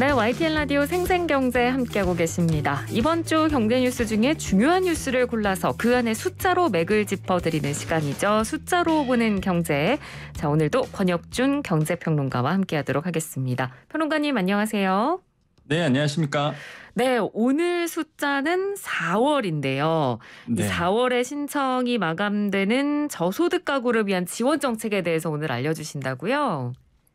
네, YTN 라디오 생생경제 함께하고 계십니다. 이번 주 경제 뉴스 중에 중요한 뉴스를 골라서 그 안에 숫자로 맥을 짚어드리는 시간이죠. 숫자로 보는 경제. 자, 오늘도 권혁준 경제평론가와 함께하도록 하겠습니다. 평론가님 안녕하세요. 네, 안녕하십니까. 네, 오늘 숫자는 4월인데요. 네. 4월에 신청이 마감되는 저소득 가구를 위한 지원 정책에 대해서 오늘 알려주신다고요?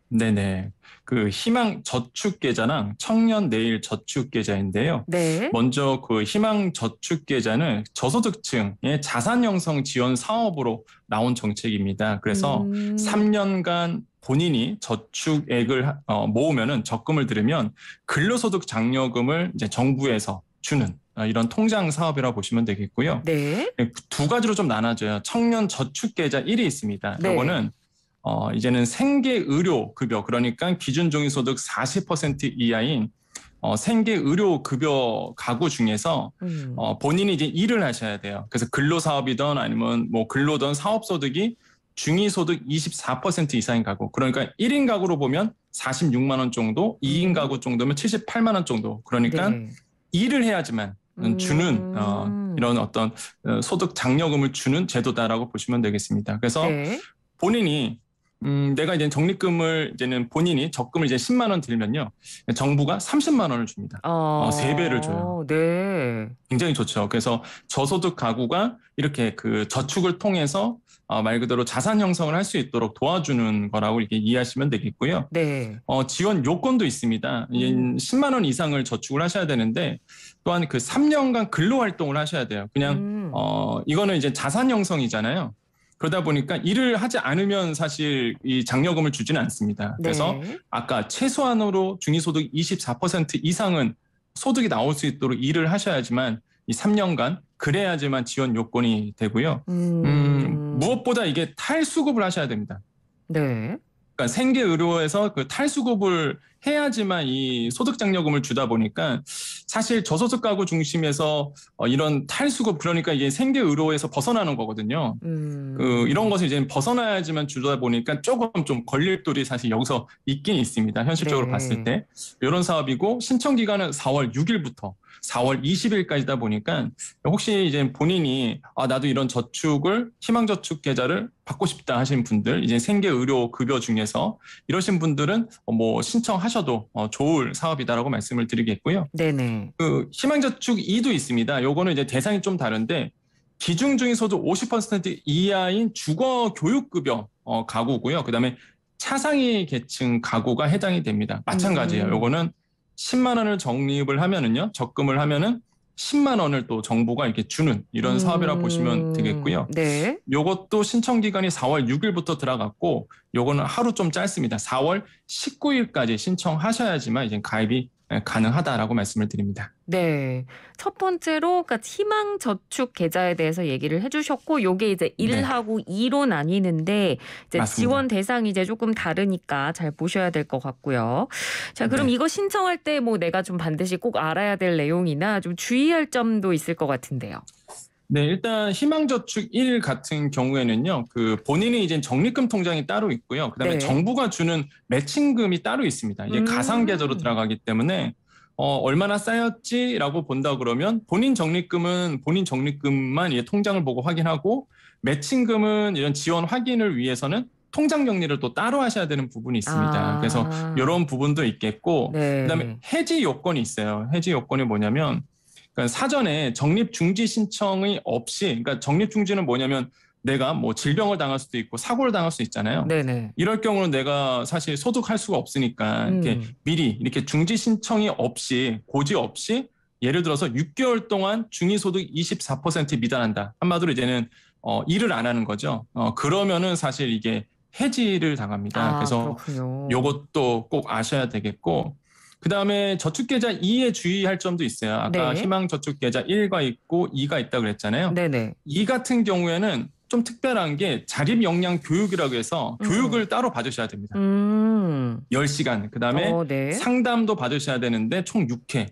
네네. 그 희망 저축 계좌랑 청년 내일 저축 계좌인데요. 네. 먼저 그 희망 저축 계좌는 저소득층의 자산 형성 지원 사업으로 나온 정책입니다. 그래서 3년간 본인이 저축액을 모으면은 적금을 들으면 근로소득 장려금을 이제 정부에서 주는 이런 통장 사업이라고 보시면 되겠고요. 네. 두 가지로 좀 나눠져요. 청년 저축 계좌 1이 있습니다. 네. 이거는 이제는 생계의료급여, 그러니까 기준종이소득 40% 이하인 생계의료급여 가구 중에서 본인이 이제 일을 하셔야 돼요. 그래서 근로사업이든 아니면 뭐 근로든 사업소득이 중위소득 24% 이상인 가구. 그러니까 1인 가구로 보면 46만 원 정도, 2인 가구 정도면 78만 원 정도. 그러니까 네. 일을 해야지만 주는 이런 어떤 소득 장려금을 주는 제도다라고 보시면 되겠습니다. 그래서 네. 본인이 내가 이제 적립금을 이제는 본인이 적금을 이제 10만 원 들면요, 정부가 30만 원을 줍니다. 3배를 줘요. 네. 굉장히 좋죠. 그래서 저소득 가구가 이렇게 그 저축을 통해서 말 그대로 자산 형성을 할 수 있도록 도와주는 거라고 이렇게 이해하시면 되겠고요. 네. 지원 요건도 있습니다. 10만 원 이상을 저축을 하셔야 되는데 또한 그 3년간 근로 활동을 하셔야 돼요. 그냥 이거는 이제 자산 형성이잖아요. 그러다 보니까 일을 하지 않으면 사실 이 장려금을 주지는 않습니다. 그래서 네. 아까 최소한으로 중위소득 24% 이상은 소득이 나올 수 있도록 일을 하셔야지만 이 3년간 그래야지만 지원 요건이 되고요. 무엇보다 이게 탈수급을 하셔야 됩니다. 네. 그러니까 생계의료에서 그 탈수급을 해야지만 이 소득장려금을 주다 보니까 사실 저소득 가구 중심에서 이런 탈수급, 그러니까 이게 생계의료에서 벗어나는 거거든요. 이런 것을 이제 벗어나야지만 주다 보니까 조금 좀 걸릴돌이 사실 여기서 있긴 있습니다. 현실적으로 네. 봤을 때. 이런 사업이고 신청 기간은 4월 6일부터 4월 20일까지다 보니까 혹시 이제 본인이 나도 이런 저축을 희망저축 계좌를 받고 싶다 하시는 분들, 이제 생계의료 급여 중에서 이러신 분들은 뭐 신청하셔도 좋을 사업이다라고 말씀을 드리겠고요. 네네. 그 희망저축 2도 있습니다. 요거는 이제 대상이 좀 다른데 기준중위소득 50% 이하인 주거교육급여 가구고요. 그다음에 차상위 계층 가구가 해당이 됩니다. 마찬가지예요. 요거는 10만 원을 적립을 하면은요, 적금을 하면은 10만 원을 또 정부가 이렇게 주는 이런 사업이라고 보시면 되겠고요. 네. 요것도 신청 기간이 4월 6일부터 들어갔고, 요거는 하루 좀 짧습니다. 4월 19일까지 신청하셔야지만 이제 가입이 가능하다라고 말씀을 드립니다. 네. 첫 번째로 그러니까 희망 저축 계좌에 대해서 얘기를 해주셨고, 요게 이제 1하고 2로 나뉘는데 이제 맞습니다. 지원 대상이 이제 조금 다르니까 잘 보셔야 될 것 같고요. 자, 그럼 네. 이거 신청할 때 뭐 내가 좀 반드시 꼭 알아야 될 내용이나 좀 주의할 점도 있을 것 같은데요. 네, 일단 희망저축 1 같은 경우에는요, 그 본인이 이제 적립금 통장이 따로 있고요. 그다음에 네. 정부가 주는 매칭금이 따로 있습니다. 이게 가상 계좌로 들어가기 때문에 얼마나 쌓였지라고 본다 그러면 본인 적립금은 본인 적립금만 이제 통장을 보고 확인하고, 매칭금은 이런 지원 확인을 위해서는 통장 정리를 또 따로 하셔야 되는 부분이 있습니다. 그래서 이런 부분도 있겠고, 네. 그다음에 해지 요건이 있어요. 해지 요건이 뭐냐면, 그러니까 사전에 적립 중지 신청이 없이, 그러니까 적립 중지는 뭐냐면 내가 뭐 질병을 당할 수도 있고 사고를 당할 수 있잖아요. 네네. 이럴 경우는 내가 사실 소득할 수가 없으니까 이렇게 미리 이렇게 중지 신청이 없이, 고지 없이 예를 들어서 6개월 동안 중위소득 24% 미달한다. 한마디로 이제는 일을 안 하는 거죠. 그러면은 사실 이게 해지를 당합니다. 그래서 그렇군요. 요것도 꼭 아셔야 되겠고, 그다음에 저축계좌 2에 주의할 점도 있어요. 아까 네. 희망저축계좌 1가 있고 2가 있다고 그랬잖아요. 네네. 2 같은 경우에는 좀 특별한 게 자립역량 교육이라고 해서 교육을 따로 받으셔야 됩니다. 10시간. 그다음에 네. 상담도 받으셔야 되는데 총 6회.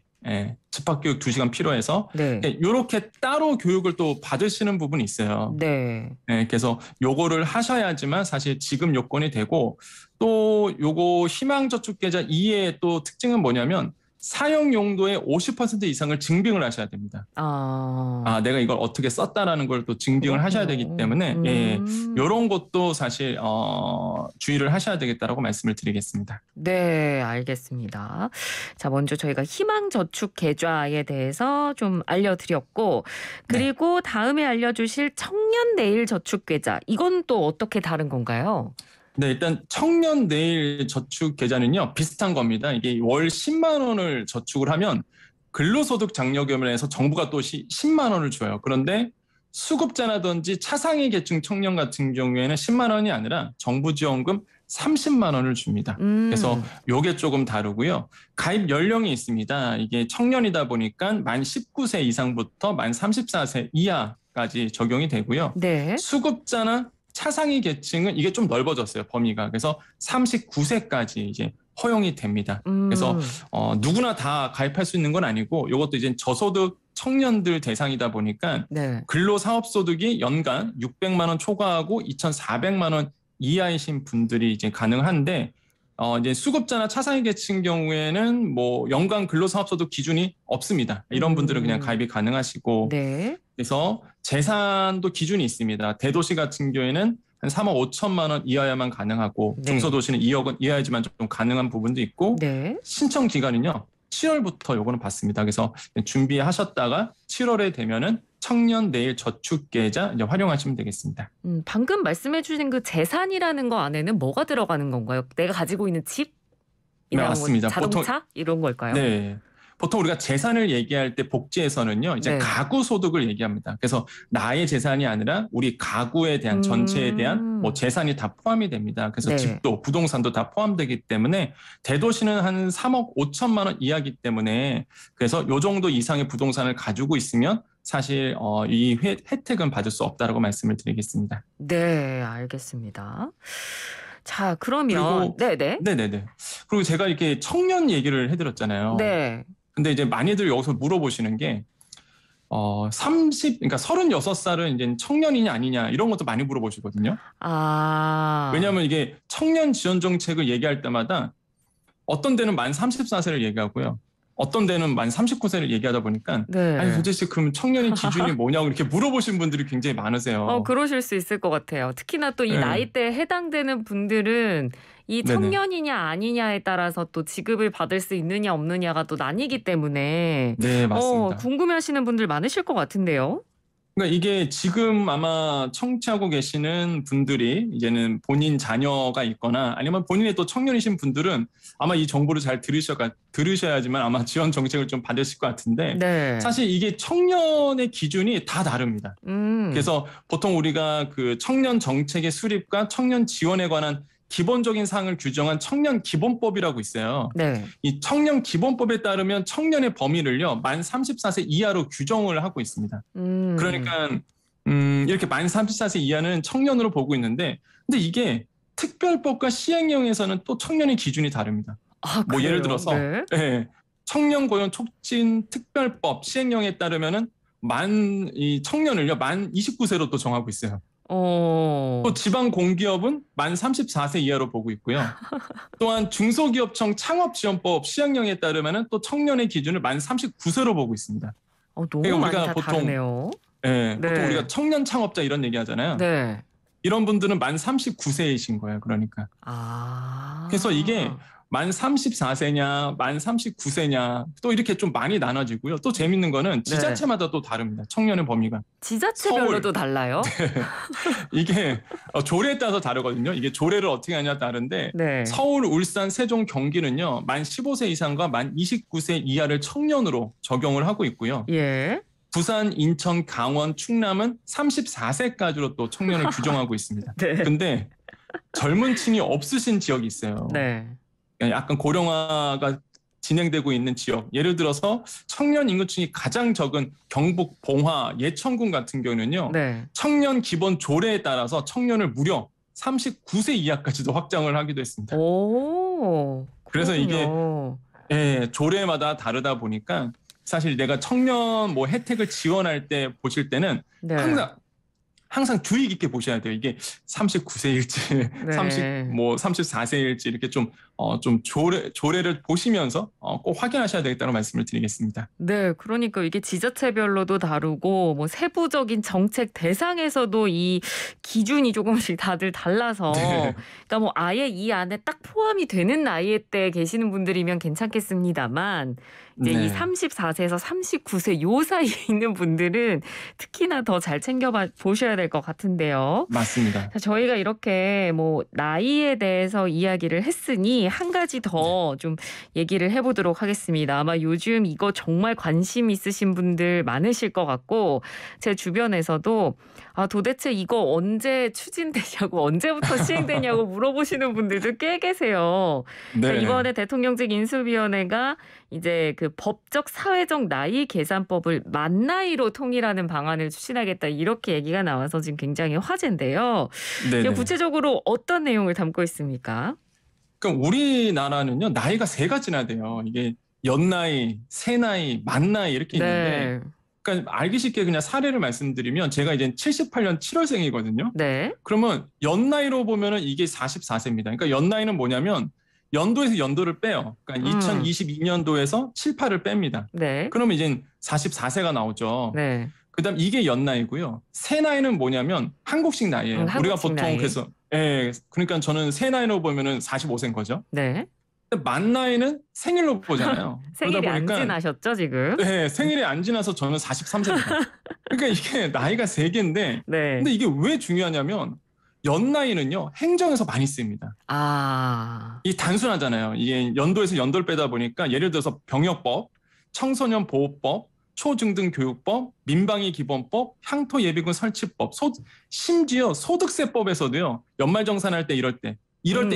집합교육 2시간 필요해서 네. 이렇게 따로 교육을 또 받으시는 부분이 있어요. 네. 그래서 요거를 하셔야지만 사실 지급 요건이 되고, 또 요거 희망저축계좌 2의 또 특징은 뭐냐면 사용 용도의 50% 이상을 증빙을 하셔야 됩니다. 내가 이걸 어떻게 썼다라는 걸 또 증빙을 그렇군요. 하셔야 되기 때문에 이런 것도 사실 주의를 하셔야 되겠다라고 말씀을 드리겠습니다. 네, 알겠습니다. 자, 먼저 저희가 희망저축 계좌에 대해서 좀 알려드렸고, 그리고 다음에 알려주실 청년내일저축계좌, 이건 또 어떻게 다른 건가요? 네, 일단 청년내일 저축 계좌는요, 비슷한 겁니다. 이게 월 10만 원을 저축을 하면 근로소득 장려금에서 정부가 또 10만 원을 줘요. 그런데 수급자라든지 차상위 계층 청년 같은 경우에는 10만 원이 아니라 정부 지원금 30만 원을 줍니다. 그래서 요게 조금 다르고요. 가입 연령이 있습니다. 이게 청년이다 보니까 만 19세 이상부터 만 34세 이하까지 적용이 되고요. 네. 수급자나 차상위 계층은 이게 좀 넓어졌어요, 범위가. 그래서 39세까지 이제 허용이 됩니다. 그래서 누구나 다 가입할 수 있는 건 아니고 이것도 이제 저소득 청년들 대상이다 보니까 근로사업소득이 연간 600만 원 초과하고 2,400만 원 이하이신 분들이 이제 가능한데 이제 수급자나 차상위 계층 경우에는 뭐 연간 근로사업소득 기준이 없습니다. 이런 분들은 그냥 가입이 가능하시고 그래서 재산도 기준이 있습니다. 대도시 같은 경우에는 한 3억 5천만 원 이하야만 가능하고 중소도시는 2억 원 이하이지만 좀 가능한 부분도 있고 신청 기간은요 7월부터 요거는 받습니다. 그래서 준비하셨다가 7월에 되면은 청년 내일 저축계좌 이제 활용하시면 되겠습니다. 방금 말씀해 주신 그 재산이라는 거 안에는 뭐가 들어가는 건가요? 내가 가지고 있는 집? 네, 맞습니다. 자동차? 이런 걸까요? 네. 보통 우리가 재산을 얘기할 때 복지에서는요, 이제 가구 소득을 얘기합니다. 그래서 나의 재산이 아니라 우리 가구에 대한 전체에 대한 뭐 재산이 다 포함이 됩니다. 그래서 집도 부동산도 다 포함되기 때문에 대도시는 한 3억 5천만 원 이하기 때문에 그래서 요 정도 이상의 부동산을 가지고 있으면 사실 이 혜택은 받을 수 없다라고 말씀을 드리겠습니다. 네, 알겠습니다. 자, 그러면 네네네. 그리고 제가 이렇게 청년 얘기를 해드렸잖아요. 네. 근데 이제 많이들 여기서 물어보시는 게, 그러니까 36살은 이제 청년이냐 아니냐 이런 것도 많이 물어보시거든요. 왜냐하면 이게 청년 지원 정책을 얘기할 때마다 어떤 데는 만 34세를 얘기하고요. 어떤 데는 만 39세를 얘기하다 보니까 아니 도대체 그럼 청년의 기준이 뭐냐고 이렇게 물어보신 분들이 굉장히 많으세요. 그러실 수 있을 것 같아요. 특히나 또 이 나이대에 해당되는 분들은 이 청년이냐 아니냐에 따라서 또 지급을 받을 수 있느냐 없느냐가 또 나뉘기 때문에 네, 맞습니다. 궁금해하시는 분들 많으실 것 같은데요. 그러니까 이게 지금 아마 청취하고 계시는 분들이 이제는 본인 자녀가 있거나 아니면 본인이 또 청년이신 분들은 아마 이 정보를 잘 들으셔야지만 아마 지원 정책을 좀 받으실 것 같은데 사실 이게 청년의 기준이 다 다릅니다. 그래서 보통 우리가 그 청년 정책의 수립과 청년 지원에 관한 기본적인 사항을 규정한 청년 기본법이라고 있어요. 이 청년 기본법에 따르면 청년의 범위를요 만 34세 이하로 규정을 하고 있습니다. 그러니까 이렇게 만 34세 이하는 청년으로 보고 있는데 근데 이게 특별법과 시행령에서는 또 청년의 기준이 다릅니다. 뭐 예를 들어서 청년 고용 촉진 특별법 시행령에 따르면은 이 청년을요 만 29세로 또 정하고 있어요. 또 지방 공기업은 만 34세 이하로 보고 있고요. 또한 중소기업청 창업지원법 시행령에 따르면 또 청년의 기준을 만 39세로 보고 있습니다. 너무 많이 다 다르네요. 보통 우리가 청년 창업자 이런 얘기 하잖아요. 이런 분들은 만 39세이신 거예요. 그러니까. 그래서 이게 만 34세냐, 만 39세냐 또 이렇게 좀 많이 나눠지고요. 또 재밌는 거는 지자체마다 또 다릅니다. 청년의 범위가. 지자체별로도 달라요? 이게 조례에 따라서 다르거든요. 이게 조례를 어떻게 하냐에 따른데 서울, 울산, 세종, 경기는요. 만 15세 이상과 만 29세 이하를 청년으로 적용을 하고 있고요. 부산, 인천, 강원, 충남은 34세까지로 또 청년을 규정하고 있습니다. 근데 젊은 층이 없으신 지역이 있어요. 약간 고령화가 진행되고 있는 지역, 예를 들어서 청년 인구층이 가장 적은 경북, 봉화, 예천군 같은 경우는요. 청년 기본 조례에 따라서 청년을 무려 39세 이하까지도 확장을 하기도 했습니다. 그래서 이게 조례마다 다르다 보니까 항상 주의 깊게 보셔야 돼요. 이게 39세일지, 네. 34세일지 이렇게 좀 조례를 보시면서 꼭 확인하셔야 되겠다는 말씀을 드리겠습니다. 네, 그러니까 이게 지자체별로도 다르고 뭐 세부적인 정책 대상에서도 이 기준이 조금씩 다들 달라서 네. 그러니까 뭐 아예 이 안에 딱 포함이 되는 나이에 때 계시는 분들이면 괜찮겠습니다만 이제 이 네. 34세에서 39세 요 사이에 있는 분들은 특히나 더 잘 챙겨 보셔야 될 것 같은데요. 맞습니다. 자, 저희가 이렇게 뭐 나이에 대해서 이야기를 했으니 한 가지 더 좀 얘기를 해보도록 하겠습니다. 아마 요즘 이거 정말 관심 있으신 분들 많으실 것 같고 제 주변에서도 도대체 이거 언제 추진되냐고 언제부터 시행되냐고 물어보시는 분들도 꽤 계세요. 그러니까 이번에 대통령직 인수위원회가 이제 그 법적 사회적 나이 계산법을 만 나이로 통일하는 방안을 추진하겠다 이렇게 얘기가 나와서 지금 굉장히 화제인데요. 이게 구체적으로 어떤 내용을 담고 있습니까? 그러니까 우리나라는요 나이가 세 가지나 돼요. 이게 연나이, 새나이, 만나이 이렇게 있는데 그러니까 알기 쉽게 그냥 사례를 말씀드리면 제가 이제 78년 7월생이거든요. 네. 그러면 연나이로 보면은 이게 44세입니다. 그러니까 연나이는 뭐냐면 연도에서 연도를 빼요. 그러니까 2022년도에서 7, 8을 뺍니다. 네. 그러면 이제 44세가 나오죠. 네. 그다음 이게 연나이고요. 새나이는 뭐냐면 한국식 나이예요. 한국식 우리가 보통 나이. 그래서 그러니까 저는 새나이로 보면은 45세인 거죠. 네. 만 나이는 생일로 보잖아요. 생일이 안 지나셨죠 지금? 네, 생일이 안 지나서 저는 43세입니다. 그러니까 이게 나이가 세 개인데, 네. 근데 이게 왜 중요하냐면 연나이는요 행정에서 많이 쓰입니다. 이 단순하잖아요. 이게 연도에서 연도를 빼다 보니까 예를 들어서 병역법, 청소년 보호법, 초중등교육법, 민방위 기본법, 향토예비군 설치법, 심지어 소득세법에서도요 연말정산할 때 이럴 때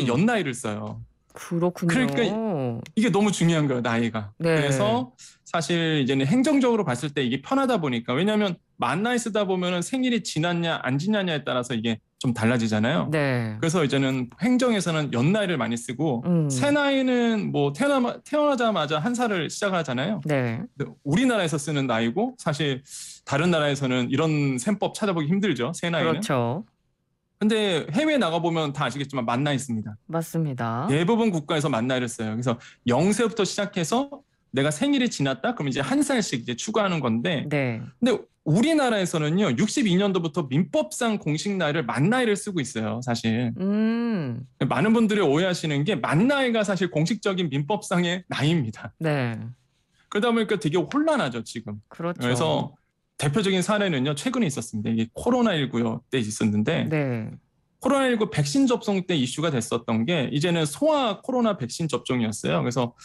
연나이를 써요. 그렇군요. 그러니까 이게 너무 중요한 거예요, 나이가. 네. 그래서 사실 이제는 행정적으로 봤을 때 이게 편하다 보니까 왜냐하면 만 나이 쓰다 보면은 생일이 지났냐 안 지났냐에 따라서 이게 좀 달라지잖아요. 네. 그래서 이제는 행정에서는 연나이를 많이 쓰고 새나이는 뭐 태어나자마자 한 살을 시작하잖아요. 네. 우리나라에서 쓰는 나이고 사실 다른 나라에서는 이런 셈법 찾아보기 힘들죠. 새나이는. 그렇죠. 근데 해외에 나가보면 다 아시겠지만 만 나이 씁니다. 맞습니다. 대부분 국가에서 만 나이를 써요. 그래서 0세부터 시작해서 내가 생일이 지났다? 그럼 이제 한 살씩 이제 추가하는 건데. 네. 근데 우리나라에서는요, 62년도부터 민법상 공식 나이를 만 나이를 쓰고 있어요, 사실. 많은 분들이 오해하시는 게 만 나이가 사실 공식적인 민법상의 나이입니다. 네. 그러다 보니까 되게 혼란하죠, 지금. 그렇죠. 그래서 대표적인 사례는요, 최근에 있었습니다. 이게 코로나19 때 있었는데. 네. 코로나19 백신 접종 때 이슈가 됐었던 게 이제는 소아 코로나 백신 접종이었어요. 그래서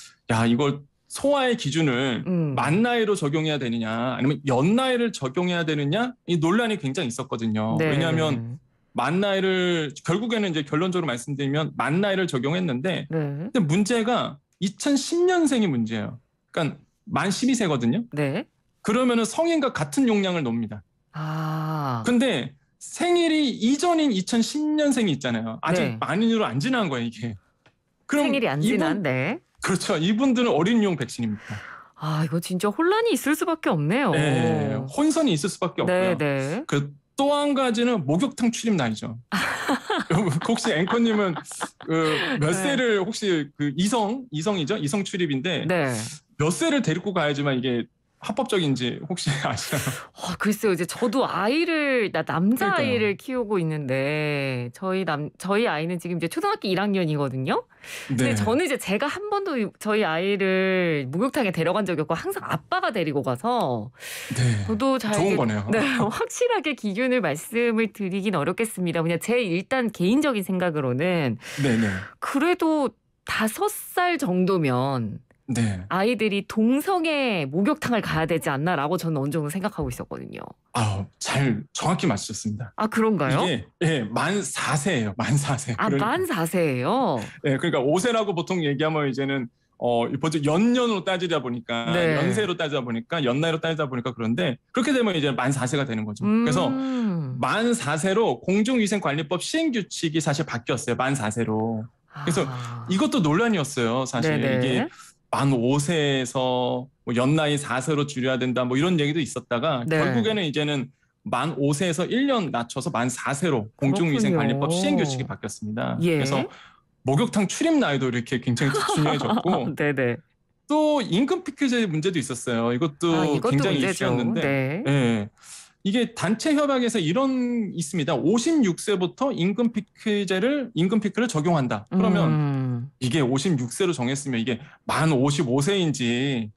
이걸 소아의 기준을 만 나이로 적용해야 되느냐 아니면 연 나이를 적용해야 되느냐 이 논란이 굉장히 있었거든요. 네. 왜냐하면 만 나이를 결국에는 이제 결론적으로 말씀드리면 만 나이를 적용했는데 근데 문제가 2010년생이 문제예요. 그러니까 만 12세거든요. 네. 그러면은 성인과 같은 용량을 놓습니다. 근데 생일이 이전인 2010년생이 있잖아요. 아직 만인으로 안 지난 거예요, 이게. 그럼 생일이 안 지난데. 그렇죠. 이분들은 어린이용 백신입니다. 이거 진짜 혼란이 있을 수밖에 없네요. 네, 혼선이 있을 수밖에 없고요. 네. 또 한 가지는 목욕탕 출입 나이죠. 혹시 앵커님은 몇 세를 혹시 이성이죠? 이성 출입인데 몇 세를 데리고 가야지만 이게 합법적인지 혹시 아시나요? 글쎄요. 이제 저도 남자아이를 키우고 있는데 저희 아이는 지금 이제 초등학교 1학년이거든요. 근데 저는 이제 제가 한 번도 저희 아이를 목욕탕에 데려간 적이 없고 항상 아빠가 데리고 가서 저도 좋은 거네요. 확실하게 기준을 말씀을 드리긴 어렵겠습니다. 그냥 제 일단 개인적인 생각으로는 그래도 5살 정도면 아이들이 동성애 목욕탕을 가야 되지 않나라고 저는 어느 정도 생각하고 있었거든요. 정확히 맞추셨습니다. 그런가요? 이게 만 4세예요. 만 4세. 만 4세예요? 네, 그러니까 5세라고 보통 얘기하면 이제는 벌써 연년으로 따지다 보니까 연세로 따지다 보니까 연나이로 따지다 보니까 그런데 그렇게 되면 이제 만 4세가 되는 거죠. 그래서 만 4세로 공중위생관리법 시행규칙이 사실 바뀌었어요. 만 4세로. 그래서 이것도 논란이었어요. 사실 이게 만 5세에서 뭐 연나이 4세로 줄여야 된다 뭐 이런 얘기도 있었다가 결국에는 이제는 만 5세에서 1년 낮춰서 만 4세로 공중위생관리법 시행규칙이 바뀌었습니다. 예. 그래서 목욕탕 출입 나이도 이렇게 굉장히 중요해졌고 네네. 또 임금 피크제 문제도 있었어요. 이것도 이것도 굉장히 문제죠. 이슈였는데 네. 예. 이게 단체 협약에서 이런 있습니다. 56세부터 임금 피크를 적용한다. 그러면 이게 56세로 정했으면 이게 만 55세인지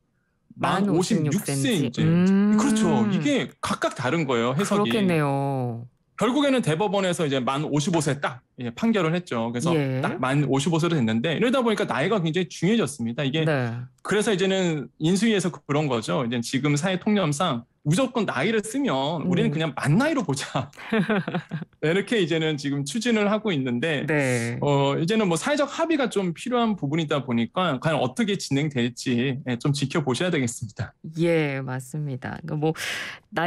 만 56세인지 그렇죠. 이게 각각 다른 거예요. 해석이. 그렇겠네요. 결국에는 대법원에서 이제 만 55세 딱 판결을 했죠. 그래서 예. 딱 만 55세로 됐는데 이러다 보니까 나이가 굉장히 중요해졌습니다. 이게 네. 그래서 이제는 인수위에서 그런 거죠. 이제 지금 사회 통념상 무조건 나이를 쓰면 우리는 그냥 만 나이로 보자. 이렇게 이제는 지금 추진을 하고 있는데 네. 이제는 뭐 사회적 합의가 좀 필요한 부분이다 보니까 과연 어떻게 진행될지 좀 지켜보셔야 되겠습니다. 예, 맞습니다. 뭐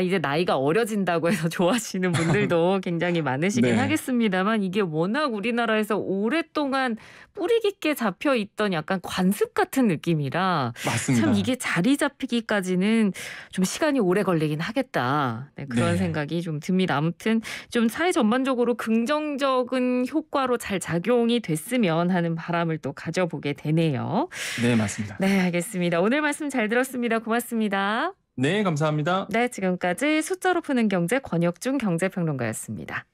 이제 나이가 어려진다고 해서 좋아하시는 분들도 굉장히 많으시긴 네. 하겠습니다만 이게 워낙 우리나라에서 오랫동안 뿌리 깊게 잡혀 있던 약간 관습 같은 느낌이라 맞습니다. 참 이게 자리 잡히기까지는 좀 시간이 오래 걸리긴 하겠다. 네, 그런 네. 생각이 좀 듭니다. 아무튼 좀 사회 전반적으로 긍정적인 효과로 잘 작용이 됐으면 하는 바람을 또 가져보게 되네요. 네, 맞습니다. 네, 알겠습니다. 오늘 말씀 잘 들었습니다. 고맙습니다. 네, 감사합니다. 네, 지금까지 숫자로 푸는 경제 권혁중 경제평론가였습니다.